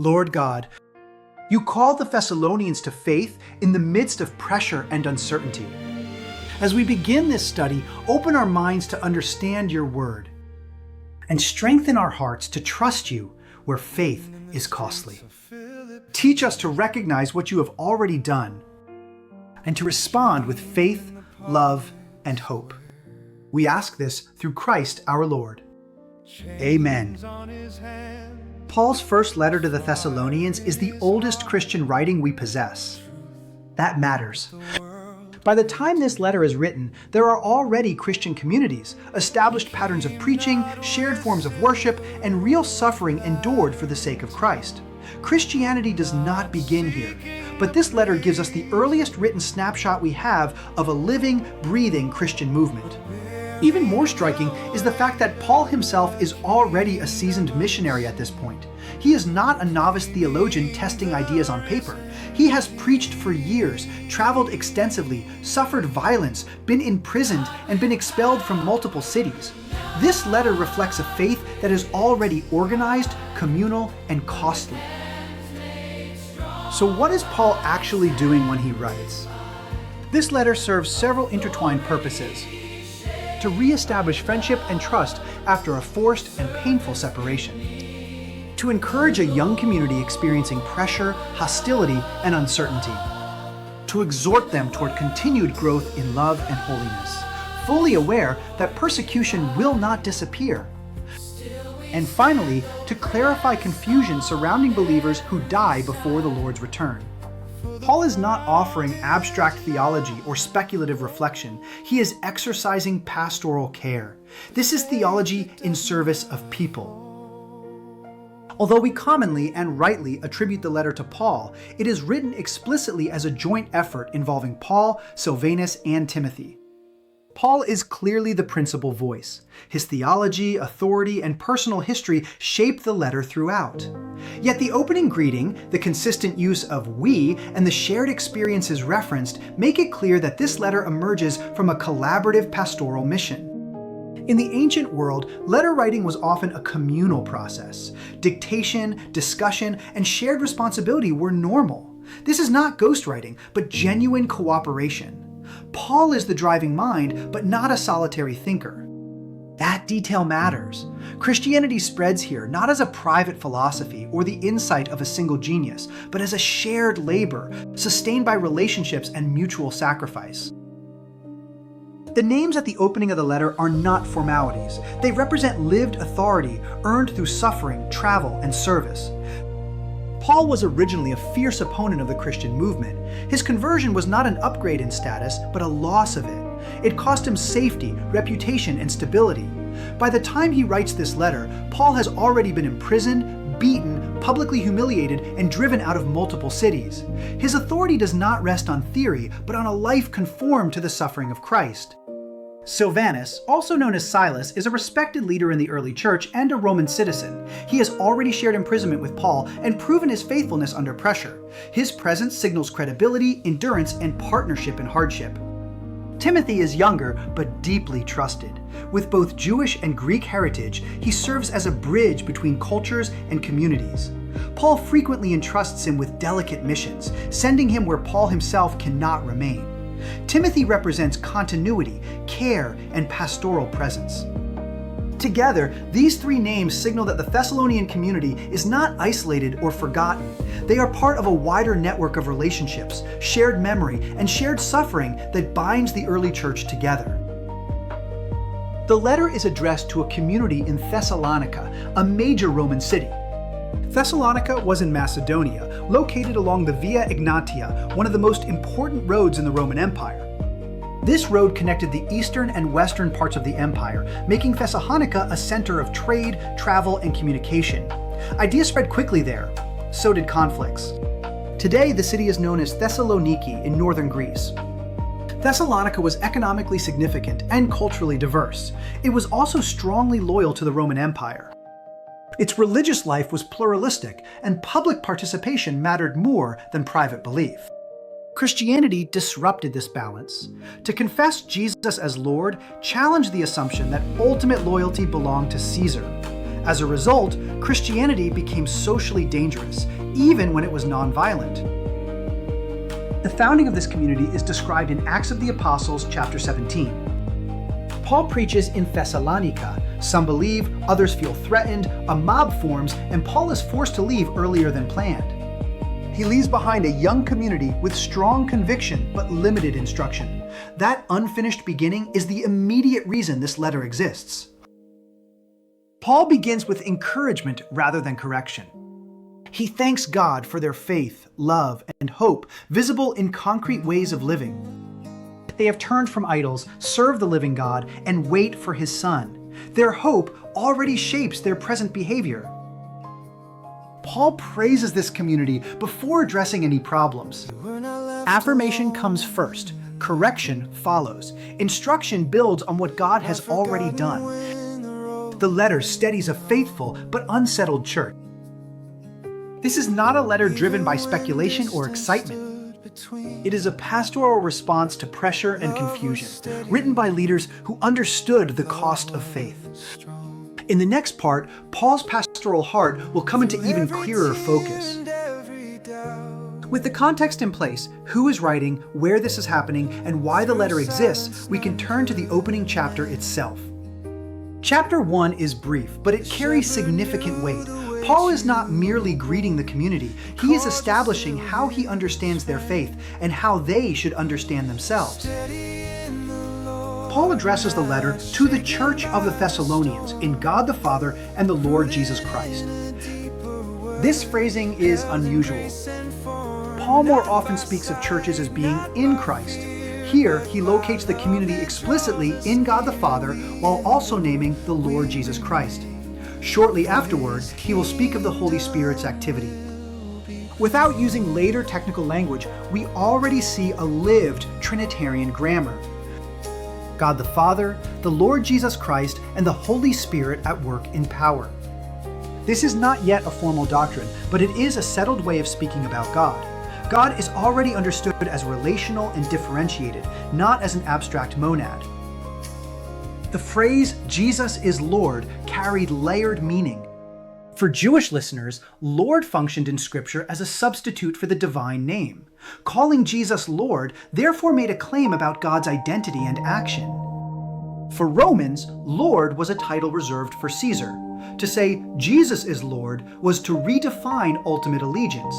Lord God, you called the Thessalonians to faith in the midst of pressure and uncertainty. As we begin this study, open our minds to understand your word and strengthen our hearts to trust you where faith is costly. Teach us to recognize what you have already done and to respond with faith, love, and hope. We ask this through Christ our Lord. Amen. Paul's first letter to the Thessalonians is the oldest Christian writing we possess. That matters. By the time this letter is written, there are already Christian communities, established patterns of preaching, shared forms of worship, and real suffering endured for the sake of Christ. Christianity does not begin here, but this letter gives us the earliest written snapshot we have of a living, breathing Christian movement. Even more striking is the fact that Paul himself is already a seasoned missionary at this point. He is not a novice theologian testing ideas on paper. He has preached for years, traveled extensively, suffered violence, been imprisoned, and been expelled from multiple cities. This letter reflects a faith that is already organized, communal, and costly. So what is Paul actually doing when he writes? This letter serves several intertwined purposes: to re-establish friendship and trust after a forced and painful separation, to encourage a young community experiencing pressure, hostility, and uncertainty, to exhort them toward continued growth in love and holiness, fully aware that persecution will not disappear, and finally, to clarify confusion surrounding believers who die before the Lord's return. Paul is not offering abstract theology or speculative reflection. He is exercising pastoral care. This is theology in service of people. Although we commonly and rightly attribute the letter to Paul, it is written explicitly as a joint effort involving Paul, Silvanus, and Timothy. Paul is clearly the principal voice. His theology, authority, and personal history shape the letter throughout. Yet the opening greeting, the consistent use of we, and the shared experiences referenced make it clear that this letter emerges from a collaborative pastoral mission. In the ancient world, letter writing was often a communal process. Dictation, discussion, and shared responsibility were normal. This is not ghostwriting, but genuine cooperation. Paul is the driving mind, but not a solitary thinker. That detail matters. Christianity spreads here not as a private philosophy or the insight of a single genius, but as a shared labor, sustained by relationships and mutual sacrifice. The names at the opening of the letter are not formalities. They represent lived authority earned through suffering, travel, and service. Paul was originally a fierce opponent of the Christian movement. His conversion was not an upgrade in status, but a loss of it. It cost him safety, reputation, and stability. By the time he writes this letter, Paul has already been imprisoned, beaten, publicly humiliated, and driven out of multiple cities. His authority does not rest on theory, but on a life conformed to the suffering of Christ. Silvanus, also known as Silas, is a respected leader in the early church and a Roman citizen. He has already shared imprisonment with Paul and proven his faithfulness under pressure. His presence signals credibility, endurance, and partnership in hardship. Timothy is younger, but deeply trusted. With both Jewish and Greek heritage, he serves as a bridge between cultures and communities. Paul frequently entrusts him with delicate missions, sending him where Paul himself cannot remain. Timothy represents continuity, care, and pastoral presence. Together, these three names signal that the Thessalonian community is not isolated or forgotten. They are part of a wider network of relationships, shared memory, and shared suffering that binds the early church together. The letter is addressed to a community in Thessalonica, a major Roman city. Thessalonica was in Macedonia, located along the Via Egnatia, one of the most important roads in the Roman Empire. This road connected the eastern and western parts of the empire, making Thessalonica a center of trade, travel, and communication. Ideas spread quickly there. So did conflicts. Today, the city is known as Thessaloniki in northern Greece. Thessalonica was economically significant and culturally diverse. It was also strongly loyal to the Roman Empire. Its religious life was pluralistic, and public participation mattered more than private belief. Christianity disrupted this balance. To confess Jesus as Lord challenged the assumption that ultimate loyalty belonged to Caesar. As a result, Christianity became socially dangerous, even when it was nonviolent. The founding of this community is described in Acts of the Apostles, chapter 17. Paul preaches in Thessalonica. Some believe, others feel threatened, a mob forms, and Paul is forced to leave earlier than planned. He leaves behind a young community with strong conviction but limited instruction. That unfinished beginning is the immediate reason this letter exists. Paul begins with encouragement rather than correction. He thanks God for their faith, love, and hope visible in concrete ways of living. They have turned from idols, serve the living God, and wait for His Son. Their hope already shapes their present behavior. Paul praises this community before addressing any problems. Affirmation comes first, correction follows. Instruction builds on what God has already done. The letter steadies a faithful but unsettled church. This is not a letter driven by speculation or excitement. It is a pastoral response to pressure and confusion, written by leaders who understood the cost of faith. In the next part, Paul's pastoral heart will come into even clearer focus. With the context in place, who is writing, where this is happening, and why the letter exists, we can turn to the opening chapter itself. Chapter 1 is brief, but it carries significant weight. Paul is not merely greeting the community, he is establishing how he understands their faith and how they should understand themselves. Paul addresses the letter to the church of the Thessalonians in God the Father and the Lord Jesus Christ. This phrasing is unusual. Paul more often speaks of churches as being in Christ. Here, he locates the community explicitly in God the Father while also naming the Lord Jesus Christ. Shortly afterward, he will speak of the Holy Spirit's activity. Without using later technical language, we already see a lived Trinitarian grammar. God the Father, the Lord Jesus Christ, and the Holy Spirit at work in power. This is not yet a formal doctrine, but it is a settled way of speaking about God. God is already understood as relational and differentiated, not as an abstract monad. The phrase, Jesus is Lord, carried layered meaning. For Jewish listeners, Lord functioned in Scripture as a substitute for the divine name. Calling Jesus Lord therefore made a claim about God's identity and action. For Romans, Lord was a title reserved for Caesar. To say Jesus is Lord was to redefine ultimate allegiance.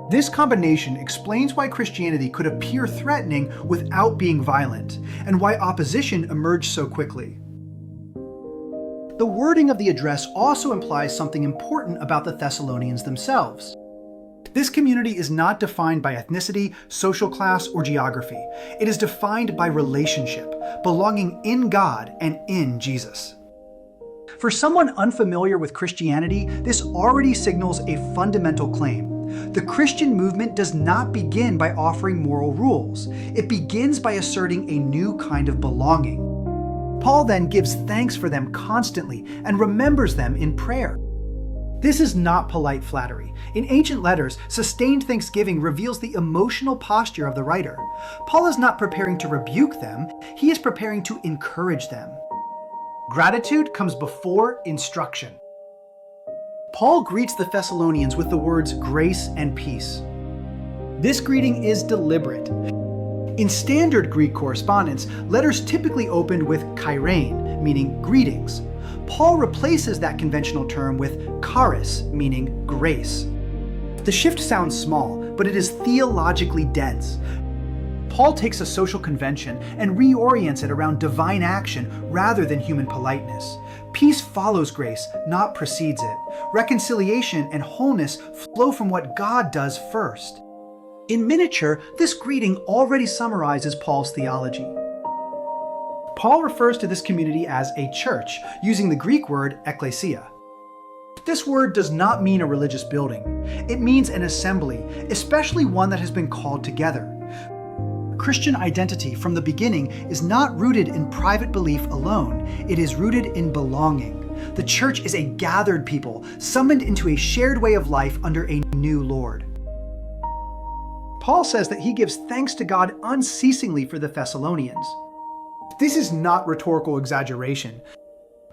This combination explains why Christianity could appear threatening without being violent, and why opposition emerged so quickly. The wording of the address also implies something important about the Thessalonians themselves. This community is not defined by ethnicity, social class, or geography. It is defined by relationship, belonging in God and in Jesus. For someone unfamiliar with Christianity, this already signals a fundamental claim. The Christian movement does not begin by offering moral rules. It begins by asserting a new kind of belonging. Paul then gives thanks for them constantly and remembers them in prayer. This is not polite flattery. In ancient letters, sustained thanksgiving reveals the emotional posture of the writer. Paul is not preparing to rebuke them, he is preparing to encourage them. Gratitude comes before instruction. Paul greets the Thessalonians with the words grace and peace. This greeting is deliberate. In standard Greek correspondence, letters typically opened with chairein, meaning greetings. Paul replaces that conventional term with charis, meaning grace. The shift sounds small, but it is theologically dense. Paul takes a social convention and reorients it around divine action rather than human politeness. Peace follows grace, not precedes it. Reconciliation and wholeness flow from what God does first. In miniature, this greeting already summarizes Paul's theology. Paul refers to this community as a church, using the Greek word ekklesia. This word does not mean a religious building. It means an assembly, especially one that has been called together. Christian identity from the beginning is not rooted in private belief alone. It is rooted in belonging. The church is a gathered people, summoned into a shared way of life under a new Lord. Paul says that he gives thanks to God unceasingly for the Thessalonians. This is not rhetorical exaggeration.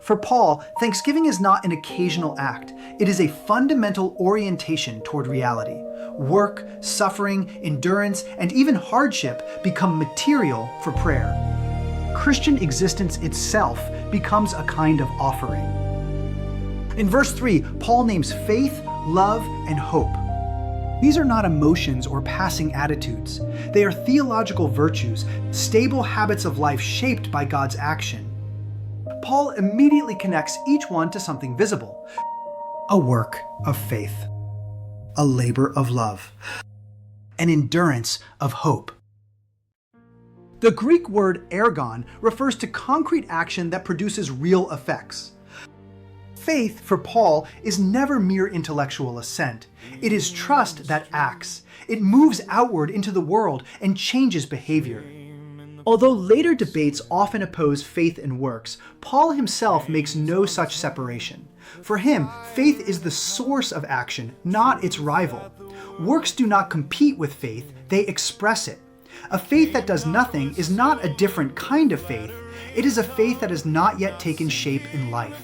For Paul, thanksgiving is not an occasional act. It is a fundamental orientation toward reality. Work, suffering, endurance, and even hardship become material for prayer. Christian existence itself becomes a kind of offering. In verse 3, Paul names faith, love, and hope. These are not emotions or passing attitudes. They are theological virtues, stable habits of life shaped by God's action. Paul immediately connects each one to something visible: a work of faith, a labor of love, an endurance of hope. The Greek word ergon refers to concrete action that produces real effects. Faith, for Paul, is never mere intellectual assent. It is trust that acts. It moves outward into the world and changes behavior. Although later debates often oppose faith and works, Paul himself makes no such separation. For him, faith is the source of action, not its rival. Works do not compete with faith, they express it. A faith that does nothing is not a different kind of faith. It is a faith that has not yet taken shape in life.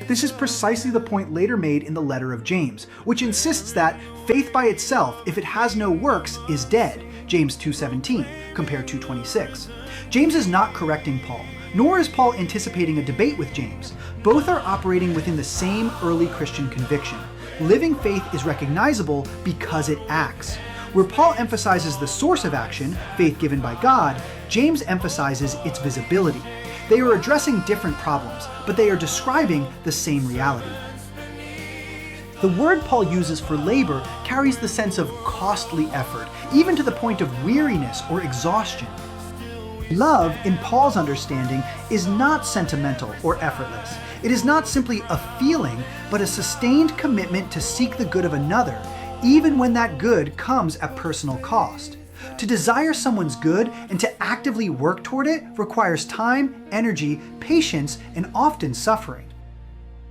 This is precisely the point later made in the letter of James, which insists that faith by itself, if it has no works, is dead. James 2:17, compare 2:26. James is not correcting Paul, nor is Paul anticipating a debate with James. Both are operating within the same early Christian conviction. Living faith is recognizable because it acts. Where Paul emphasizes the source of action, faith given by God, James emphasizes its visibility. They are addressing different problems, but they are describing the same reality. The word Paul uses for labor carries the sense of costly effort, even to the point of weariness or exhaustion. Love, in Paul's understanding, is not sentimental or effortless. It is not simply a feeling, but a sustained commitment to seek the good of another, even when that good comes at personal cost. To desire someone's good and to actively work toward it requires time, energy, patience, and often suffering.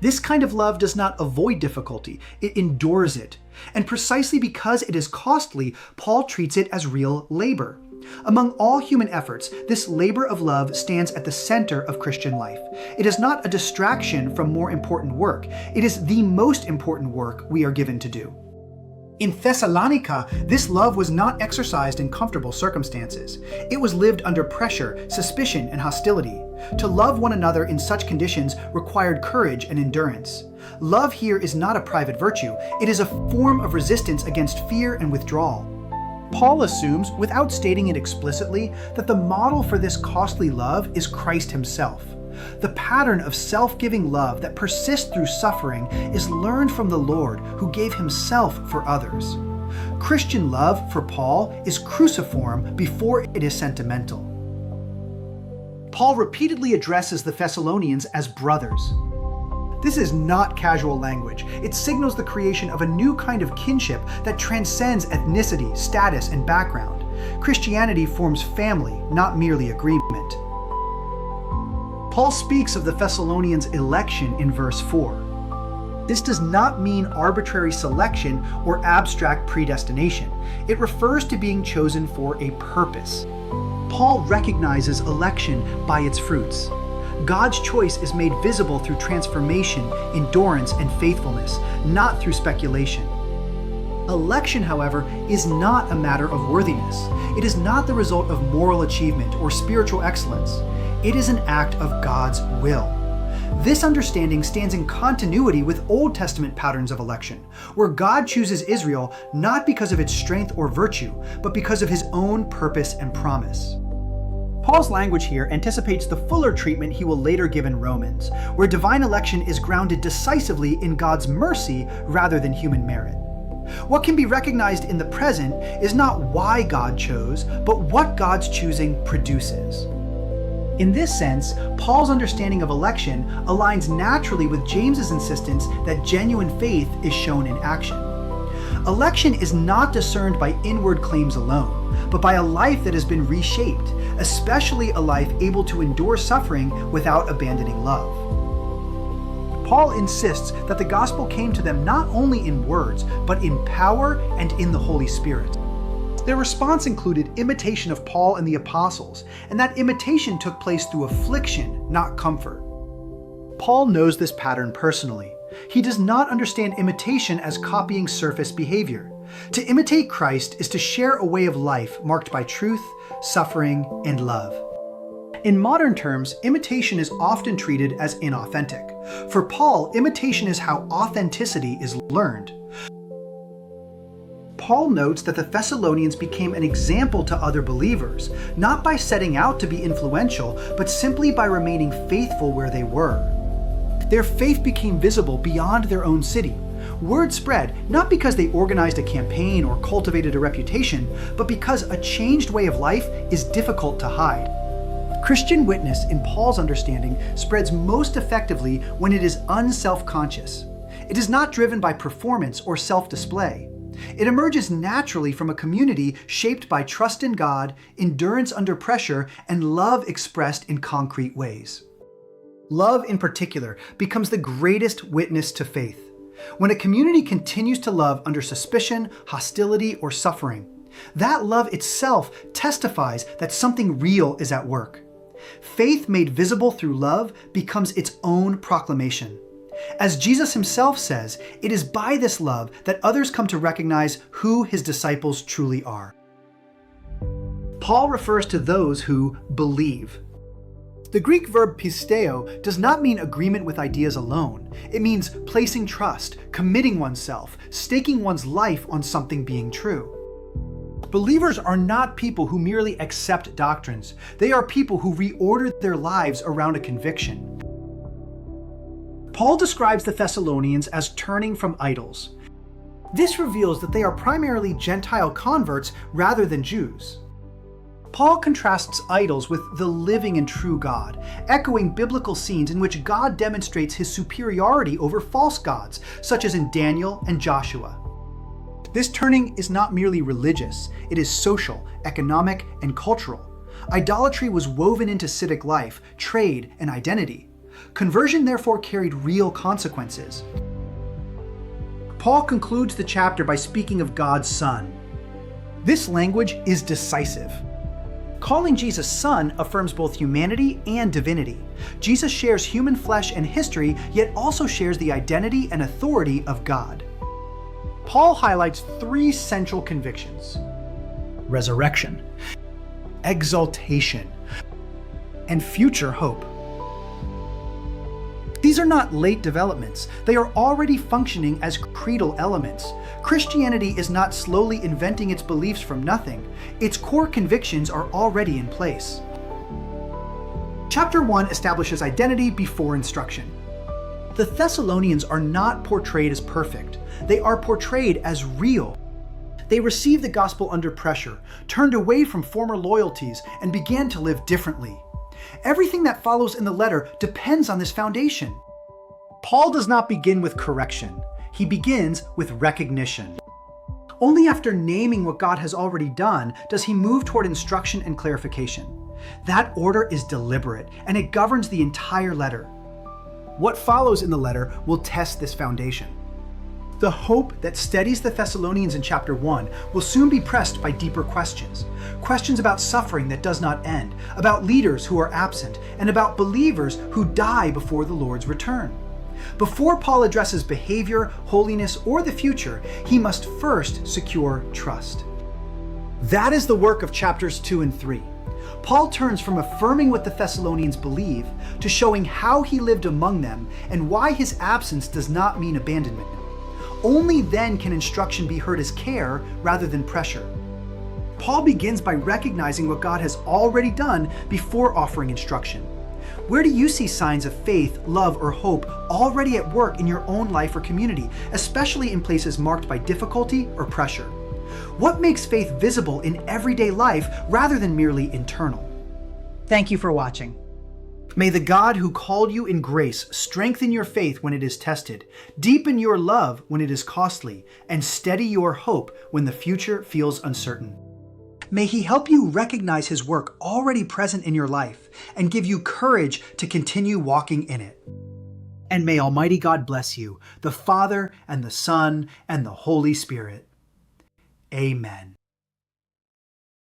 This kind of love does not avoid difficulty, it endures it. And precisely because it is costly, Paul treats it as real labor. Among all human efforts, this labor of love stands at the center of Christian life. It is not a distraction from more important work. It is the most important work we are given to do. In Thessalonica, this love was not exercised in comfortable circumstances. It was lived under pressure, suspicion, and hostility. To love one another in such conditions required courage and endurance. Love here is not a private virtue. It is a form of resistance against fear and withdrawal. Paul assumes, without stating it explicitly, that the model for this costly love is Christ himself. The pattern of self-giving love that persists through suffering is learned from the Lord, who gave himself for others. Christian love, for Paul, is cruciform before it is sentimental. Paul repeatedly addresses the Thessalonians as brothers. This is not casual language. It signals the creation of a new kind of kinship that transcends ethnicity, status, and background. Christianity forms family, not merely agreement. Paul speaks of the Thessalonians' election in verse 4. This does not mean arbitrary selection or abstract predestination. It refers to being chosen for a purpose. Paul recognizes election by its fruits. God's choice is made visible through transformation, endurance, and faithfulness, not through speculation. Election, however, is not a matter of worthiness. It is not the result of moral achievement or spiritual excellence. It is an act of God's will. This understanding stands in continuity with Old Testament patterns of election, where God chooses Israel not because of its strength or virtue, but because of his own purpose and promise. Paul's language here anticipates the fuller treatment he will later give in Romans, where divine election is grounded decisively in God's mercy rather than human merit. What can be recognized in the present is not why God chose, but what God's choosing produces. In this sense, Paul's understanding of election aligns naturally with James's insistence that genuine faith is shown in action. Election is not discerned by inward claims alone, but by a life that has been reshaped, especially a life able to endure suffering without abandoning love. Paul insists that the gospel came to them not only in words, but in power and in the Holy Spirit. Their response included imitation of Paul and the apostles, and that imitation took place through affliction, not comfort. Paul knows this pattern personally. He does not understand imitation as copying surface behavior. To imitate Christ is to share a way of life marked by truth, suffering, and love. In modern terms, imitation is often treated as inauthentic. For Paul, imitation is how authenticity is learned. Paul notes that the Thessalonians became an example to other believers, not by setting out to be influential, but simply by remaining faithful where they were. Their faith became visible beyond their own city. Word spread not because they organized a campaign or cultivated a reputation, but because a changed way of life is difficult to hide. Christian witness, in Paul's understanding, spreads most effectively when it is unself-conscious. It is not driven by performance or self-display. It emerges naturally from a community shaped by trust in God, endurance under pressure, and love expressed in concrete ways. Love, in particular, becomes the greatest witness to faith. When a community continues to love under suspicion, hostility, or suffering, that love itself testifies that something real is at work. Faith made visible through love becomes its own proclamation. As Jesus himself says, it is by this love that others come to recognize who his disciples truly are. Paul refers to those who believe. The Greek verb pisteo does not mean agreement with ideas alone. It means placing trust, committing oneself, staking one's life on something being true. Believers are not people who merely accept doctrines. They are people who reorder their lives around a conviction. Paul describes the Thessalonians as turning from idols. This reveals that they are primarily Gentile converts rather than Jews. Paul contrasts idols with the living and true God, echoing biblical scenes in which God demonstrates his superiority over false gods, such as in Daniel and Joshua. This turning is not merely religious, it is social, economic, and cultural. Idolatry was woven into civic life, trade, and identity. Conversion therefore carried real consequences. Paul concludes the chapter by speaking of God's Son. This language is decisive. Calling Jesus Son affirms both humanity and divinity. Jesus shares human flesh and history, yet also shares the identity and authority of God. Paul highlights three central convictions: resurrection, exaltation, and future hope. These are not late developments. They are already functioning as creedal elements. Christianity is not slowly inventing its beliefs from nothing. Its core convictions are already in place. Chapter 1 establishes identity before instruction. The Thessalonians are not portrayed as perfect. They are portrayed as real. They received the gospel under pressure, turned away from former loyalties, and began to live differently. Everything that follows in the letter depends on this foundation. Paul does not begin with correction. He begins with recognition. Only after naming what God has already done does he move toward instruction and clarification. That order is deliberate, and it governs the entire letter. What follows in the letter will test this foundation. The hope that steadies the Thessalonians in chapter 1 will soon be pressed by deeper questions. Questions about suffering that does not end, about leaders who are absent, and about believers who die before the Lord's return. Before Paul addresses behavior, holiness, or the future, he must first secure trust. That is the work of chapters 2 and 3. Paul turns from affirming what the Thessalonians believe to showing how he lived among them and why his absence does not mean abandonment. Only then can instruction be heard as care rather than pressure. Paul begins by recognizing what God has already done before offering instruction. Where do you see signs of faith, love, or hope already at work in your own life or community, especially in places marked by difficulty or pressure? What makes faith visible in everyday life rather than merely internal? Thank you for watching. May the God who called you in grace strengthen your faith when it is tested, deepen your love when it is costly, and steady your hope when the future feels uncertain. May he help you recognize his work already present in your life and give you courage to continue walking in it. And may Almighty God bless you, the Father and the Son and the Holy Spirit. Amen.